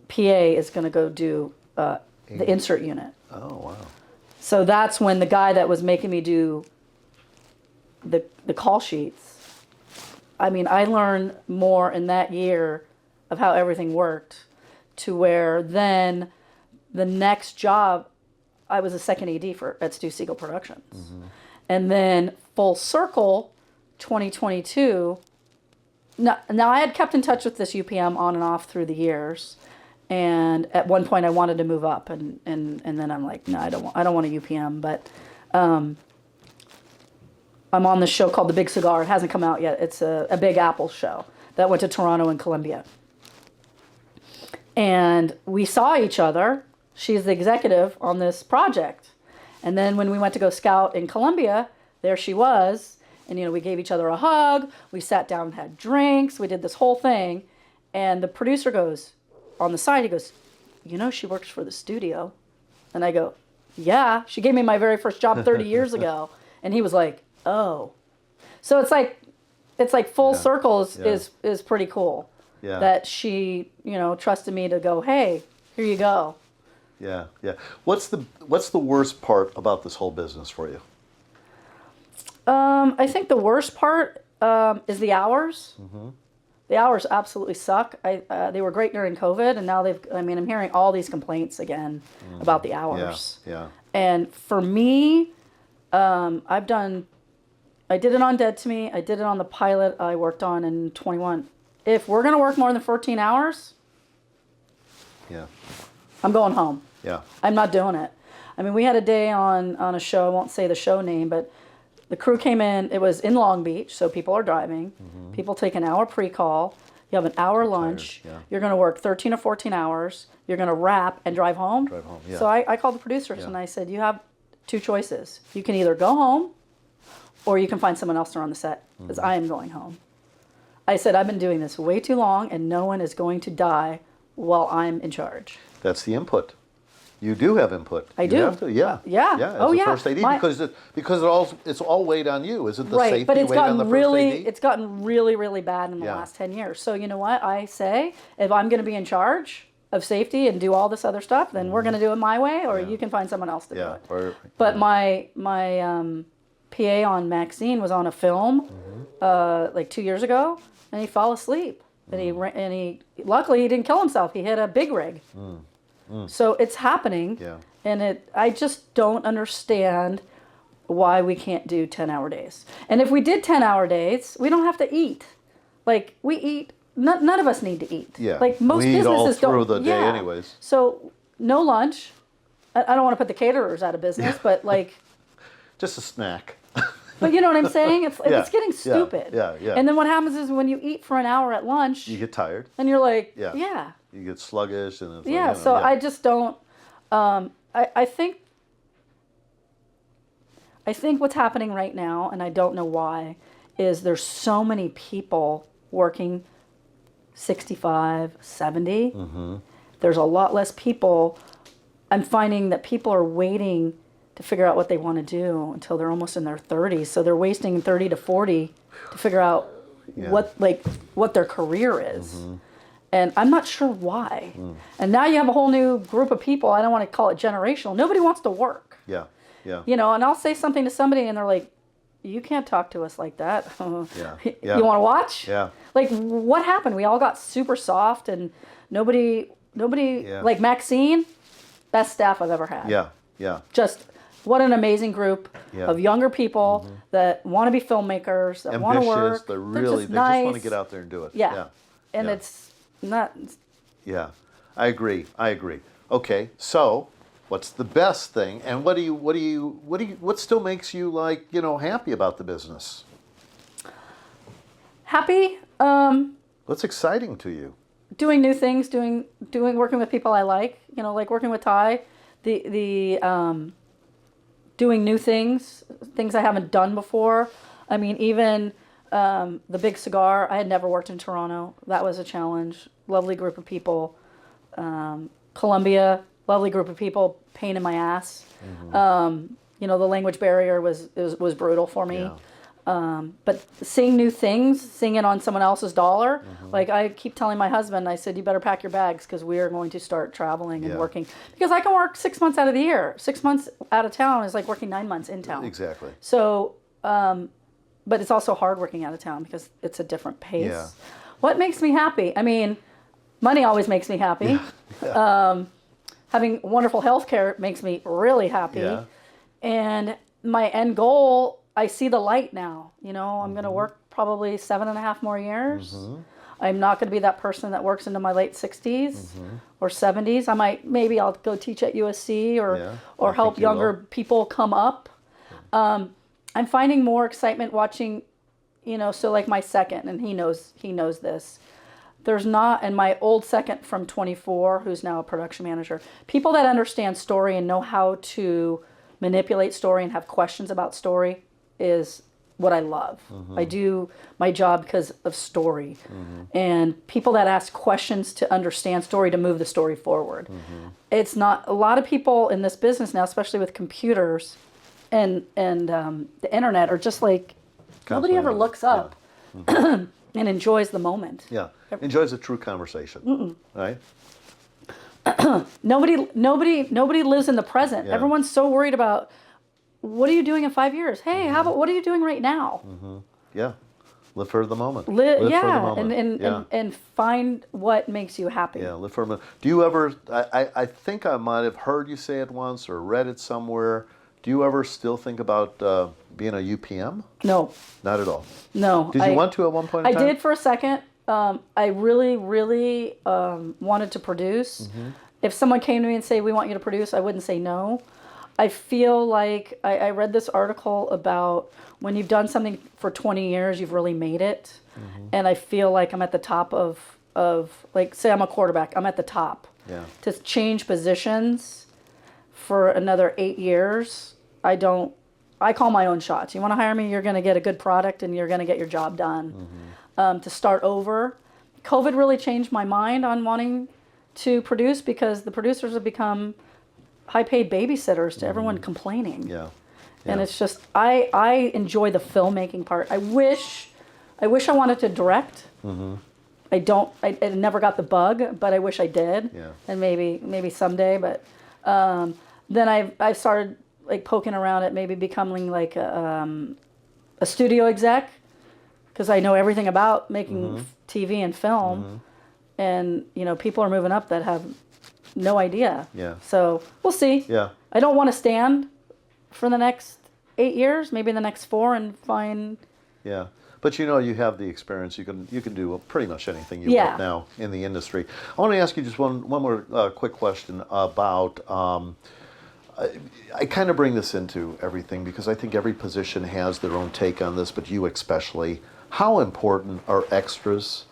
PA is going to go do the insert unit." Oh, wow. So that's when the guy that was making me do the call sheets, I mean, I learned more in that year of how everything worked, to where then the next job, I was a second AD at Stu Siegel Productions. And then full circle, 2022, now I had kept in touch with this UPM on and off through the years. And at one point I wanted to move up, and then I'm like, no, I don't want a UPM, but I'm on this show called The Big Cigar. It hasn't come out yet. It's a Big Apple show that went to Toronto and Columbia. And we saw each other. She's the executive on this project. And then when we went to go scout in Columbia, there she was. And, we gave each other a hug. We sat down and had drinks. We did this whole thing. And the producer goes, on the side, he goes, "She works for the studio." And I go, "Yeah, she gave me my very first job 30 years ago." And he was like, "Oh." So it's like full circle is pretty cool. Yeah. That she, trusted me to go, "Hey, here you go." Yeah, yeah. What's the worst part about this whole business for you? I think the worst part is the hours. The hours absolutely suck. They were great during COVID, and now I'm hearing all these complaints again about the hours. Yeah. And for me, I did it on Dead to Me. I did it on the pilot I worked on in 21. If we're going to work more than 14 hours, I'm going home. Yeah. I'm not doing it. We had a day on a show, I won't say the show name, but the crew came in. It was in Long Beach, so people are driving. People take an hour pre-call. You have an hour lunch. Yeah. You're going to work 13 or 14 hours. You're going to wrap and drive home. Yeah. So I called the producers and I said, you have 2 choices. You can either go home or you can find someone else to run the set, because I am going home. I said, I've been doing this way too long, and no one is going to die while I'm in charge. That's the input. You do have input. I You do. have to, yeah. Yeah. Yeah, as Oh, a yeah. first AD, because it's all weighed on you. Is it the Right, safety but it's weighed on the gotten first really, AD? it's gotten really, really bad in the Yeah. last 10 years. So you know what? I say, if I'm going to be in charge of safety and do all this other stuff, then we're going to do it my way, or you can find someone else to do Yeah. it. But my PA on Maxine was on a film like 2 years ago, and he fell asleep. And he luckily he didn't kill himself. He hit a big rig. So it's happening. Yeah. And I just don't understand why we can't do 10-hour days. And if we did 10-hour days, we don't have to eat. Like we eat. None of us need to eat. Yeah. Like most we eat all businesses through don't. the day Yeah. anyways. So no lunch. I don't want to put the caterers out of business, but like. Just a snack. But you know what I'm saying? It's Yeah, it's getting yeah, stupid. yeah. And then what happens is when you eat for an hour at lunch, You get tired. and you're like, Yeah. yeah. You get sluggish and it's like, Yeah, you know, so yeah. I just don't. I think what's happening right now, and I don't know why, is there's so many people working 65, 70. There's a lot less people. I'm finding that people are waiting to figure out what they want to do until they're almost in their 30s. So they're wasting 30 to 40 to figure out what their career is. And I'm not sure why. And now you have a whole new group of people. I don't want to call it generational. Nobody wants to work. Yeah. Yeah. You know, and I'll say something to somebody and they're like, you can't talk to us like that. Yeah. You want to watch? Yeah. Like, what happened? We all got super soft and nobody, Yeah. like Maxine, best staff I've ever had. Yeah. Yeah. Just what an amazing group Yeah. of younger people that want to be filmmakers, that want to Ambitious. work. They're just they nice. just want to get out there and do it. Yeah. Yeah. And Yeah. it's not. Yeah, I agree. Okay, so what's the best thing, and what still makes you happy about the business? Happy. What's exciting to you? Doing new things, working with people I like, like working with Ty, doing new things I haven't done before. I mean, even the Big Cigar, I had never worked in Toronto. That was a challenge. Lovely group of people. Columbia, lovely group of people, pain in my ass. The language barrier was brutal for me. Yeah. But seeing new things, seeing it on someone else's dollar, like I keep telling my husband, I said, you better pack your bags because we are going to start traveling and Yeah. working. Because I can work 6 months out of the year. 6 months out of town is like working 9 months in town. Exactly. So, but it's also hard working out of town because it's a different pace. Yeah. What makes me happy? I mean, money always makes me happy. Yeah. Having wonderful health care makes me really happy. Yeah. And my end goal, I see the light now. I'm going to work probably 7.5 more years. I'm not going to be that person that works into my late 60s or 70s. Maybe I'll go teach at USC or I help think you younger will. people come up. I'm finding more excitement watching, so like my second, and he knows this. There's not, and my old second from 24, who's now a production manager, people that understand story and know how to manipulate story and have questions about story is what I love. I do my job because of story. And people that ask questions to understand story, to move the story forward. It's not, a lot of people in this business now, especially with computers and the internet, are just like, nobody ever looks up and enjoys the moment. Yeah. Enjoys a true conversation. Right? Nobody lives in the present. Yeah. Everyone's so worried about, what are you doing in 5 years? Hey, how about, what are you doing right now? Yeah. Live for the moment. Live for the yeah. moment. And find what makes you happy. Yeah, live for a moment. Do you ever, I think I might have heard you say it once or read it somewhere. Do you ever still think about being a UPM? No, Not at all. no. Did you want to at one point in I time? did for a second. I really, really wanted to produce. If someone came to me and say, we want you to produce, I wouldn't say no. I feel like I read this article about when you've done something for 20 years, you've really made it. And I feel like I'm at the top of like, say I'm a quarterback, I'm at the top. Yeah. To change positions for another 8 years, I call my own shots. You want to hire me, you're going to get a good product and you're going to get your job done. to start over. COVID really changed my mind on wanting to produce because the producers have become high-paid babysitters to everyone complaining. Yeah. And it's just, I enjoy the filmmaking part. I wish I wanted to direct. I never got the bug, but I wish I did. Yeah. And maybe someday. But then I started like poking around at maybe becoming like a studio exec, because I know everything about making TV and film. And people are moving up that have no idea. Yeah. So we'll see. Yeah. I don't want to stand for the next 8 years, maybe the next 4, and find. Yeah. But you have the experience. You can do pretty much anything you want now in the industry. I want to ask you just one more quick question about. I kind of bring this into everything because I think every position has their own take on this, but you especially. How important are extras?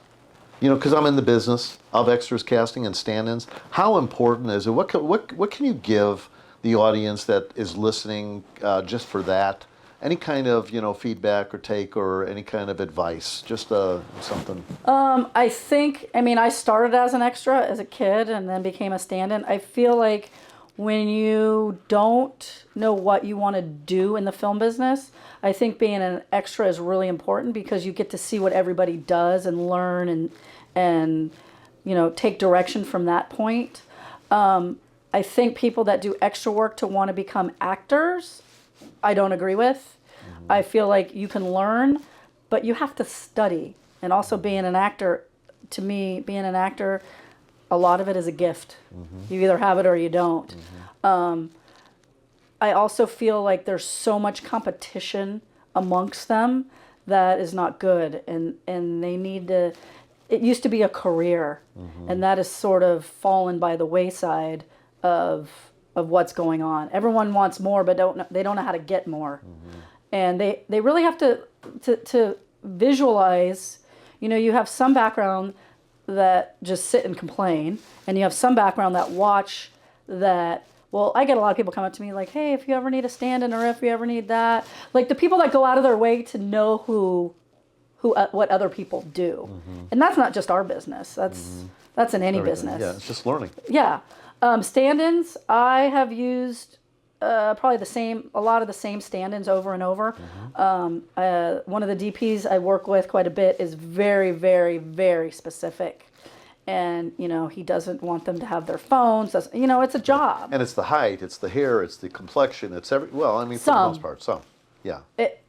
Because I'm in the business of extras casting and stand-ins. How important is it? What can you give the audience that is listening just for that? Any kind of feedback or take or any kind of advice? Just something. I think. I started as an extra as a kid and then became a stand-in. I feel like when you don't know what you want to do in the film business, I think being an extra is really important because you get to see what everybody does and learn and take direction from that point. I think people that do extra work to want to become actors, I don't agree with. I feel like you can learn, but you have to study. And also being an actor, to me, a lot of it is a gift. You either have it or you don't. I also feel like there's so much competition amongst them that is not good. And they need to, it used to be a career. And that has sort of fallen by the wayside of what's going on. Everyone wants more, but they don't know how to get more. And they really have to visualize. You have some background that just sit and complain, and you have some background that watch that. Well, I get a lot of people come up to me like, hey, if you ever need a stand-in or if you ever need that. Like the people that go out of their way to know what other people do. And that's not just our business. That's in any business. Yeah, it's just learning. Yeah. Stand-ins, I have used probably a lot of the same stand-ins over and over. One of the DPs I work with quite a bit is very, very, very specific. And, he doesn't want them to have their phones. It's a job. And it's the height, it's the hair, it's the complexion, it's for the most part, some. Yeah. It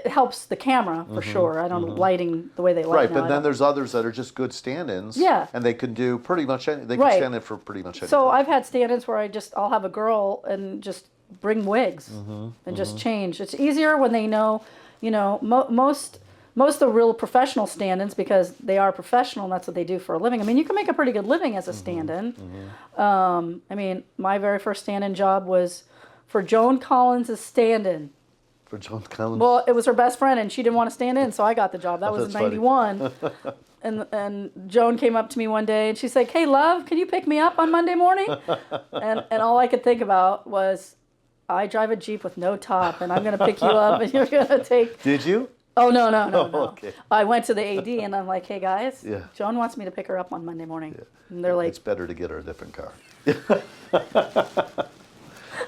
helps the camera for sure. I don't lighting the way they light. Right, but then there's others that are just good stand-ins. Yeah. And they can do pretty much anything. They can stand in for pretty much anything. So I've had stand-ins where I'll have a girl and just bring wigs and just change. It's easier when they know, most of the real professional stand-ins, because they are professional and that's what they do for a living. You can make a pretty good living as a stand-in. My very first stand-in job was for Joan Collins' stand-in. For Joan Collins? Well, it was her best friend, and she didn't want to stand in, so I got the job. That was in '91. And Joan came up to me one day, and she's like, hey, love, can you pick me up on Monday morning? and all I could think about was, I drive a Jeep with no top, and I'm going to pick you up, and you're going to take... Did you? Oh, no. Okay. I went to the AD, and I'm like, hey, guys, Yeah. Joan wants me to pick her up on Monday morning. Yeah. And they're like... It's better to get her a different car.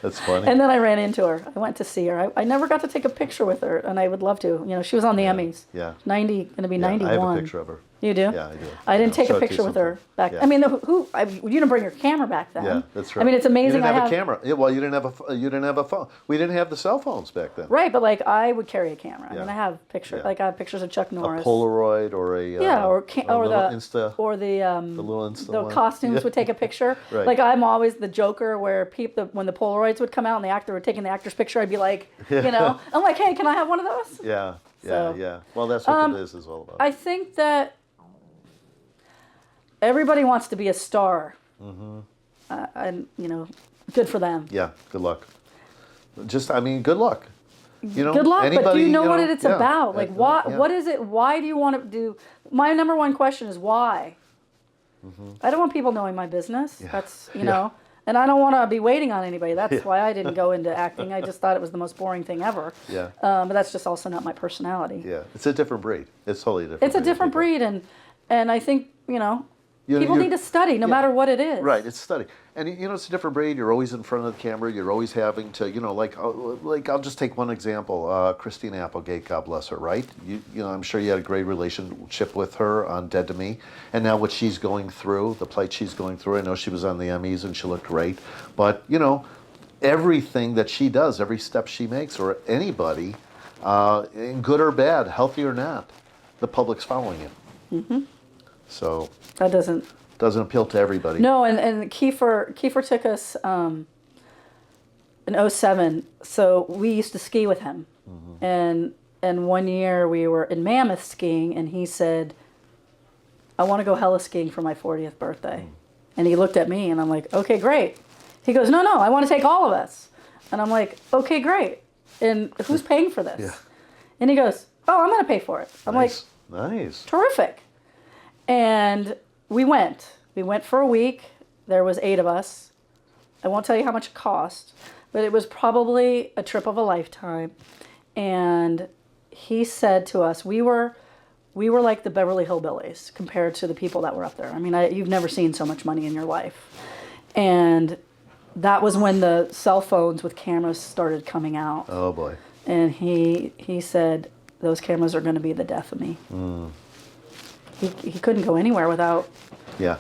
That's funny. And then I ran into her. I went to see her. I never got to take a picture with her, and I would love to. She was on the Emmys. Yeah. 90, going to be 91. I have a picture of her. You do? Yeah, I do. I didn't take Show a it to you picture with her back. Yeah. You didn't bring your camera back then. Yeah, that's right. It's amazing. You didn't have a camera. Yeah, well, you didn't have a phone. We didn't have the cell phones back then. Right, but I would carry a camera. Yeah. I have pictures. Yeah. I have pictures of Chuck Norris. A Polaroid or a or the Insta or the little Insta the one. costumes would take a picture. Right. I'm always the joker where when the Polaroids would come out and the actor would take the actor's picture, I'd be like, I'm like, hey, can I have one of those? Yeah. So, yeah. Well, that's what the biz is all about. I think that everybody wants to be a star. And good for them. Yeah. Good luck. Good luck. Good luck, but do you know what it's about? Yeah. What is it? Why do you want to do? My number one question is why. I don't want people knowing my business. Yeah. That's And I don't want to be waiting on anybody. That's why I didn't go into acting. I just thought it was the most boring thing ever. Yeah. But that's just also not my personality. Yeah. It's a different breed. It's totally different. It's a breed of different people. breed, and I think, people you- need to study no matter what it is. Right, it's study, and it's a different breed. You're always in front of the camera. You're always having to, like I'll just take one example. Christine Applegate, God bless her. Right, I'm sure you had a great relationship with her on Dead to Me, and now what she's going through, the plight she's going through. I know she was on the Emmys and she looked great, but everything that she does, every step she makes, or anybody, in good or bad, healthy or not, the public's following it. Mm-hmm. So That doesn't appeal to everybody. No, and Kiefer took us in '07. So we used to ski with him, and one year we were in Mammoth skiing, and he said, "I want to go heli skiing for my 40th birthday," and he looked at me, and I'm like, "Okay, great." He goes, "No, I want to take all of us," and I'm like, "Okay, great." And who's paying for this? Yeah. And he goes, "Oh, I'm going to pay for it." I'm Nice. like, Nice. "Terrific." And we went. We went for a week. There was 8 of us. I won't tell you how much it cost, but it was probably a trip of a lifetime. And he said to us, we were like the Beverly Hillbillies compared to the people that were up there. I mean, you've never seen so much money in your life. And that was when the cell phones with cameras started coming out. Oh boy. And he said, those cameras are going to be the death of me. He couldn't go anywhere without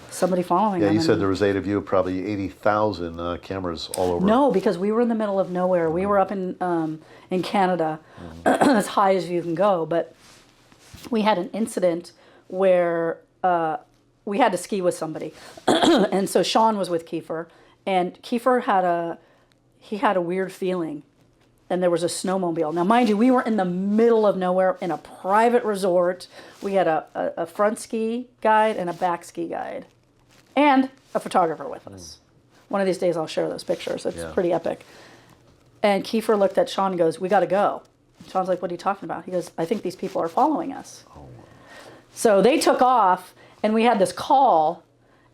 somebody following him. Yeah, you said there was 8 of you, probably 80,000 cameras all over. No, because we were in the middle of nowhere. We were up in Canada, as high as you can go. But we had an incident where we had to ski with somebody, and so Sean was with Kiefer, and Kiefer had a weird feeling. And there was a snowmobile. Now, mind you, we were in the middle of nowhere in a private resort. We had a front ski guide and a back ski guide and a photographer with us. One of these days I'll share those pictures. It's pretty epic. And Kiefer looked at Sean and goes, "We got to go." Sean's like, "What are you talking about?" He goes, "I think these people are following us." Oh, wow. So they took off, and we had this call,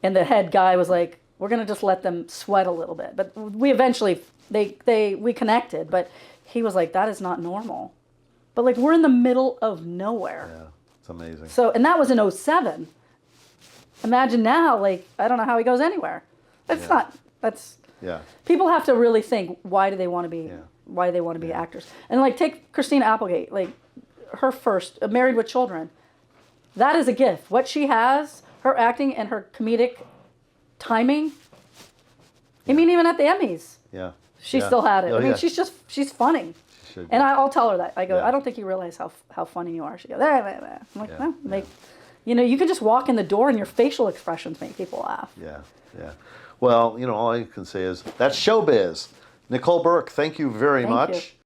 and the head guy was like, "We're going to just let them sweat a little bit." But we eventually... we connected, but he was like, "That is not normal." But like, we're in the middle of nowhere. Yeah, it's amazing. So, and that was in '07. Imagine now, like, I don't know how he goes anywhere. People have to really think, why do they want to be actors? And like, take Christina Applegate, like her first, Married with Children. That is a gift. What she has, her acting and her comedic timing. I mean, even at the Emmys. Yeah. She still had it. Oh, I mean, yeah. she's funny. She should be. And I'll tell her that. I go, Yeah. "I don't think you realize how funny you are." She goes, "I'm like, Yeah, "Well, you can just walk in the door and your facial expressions make people laugh." Yeah. Well, all I can say is that's showbiz. Nicole Burke, thank you very Thank much. you.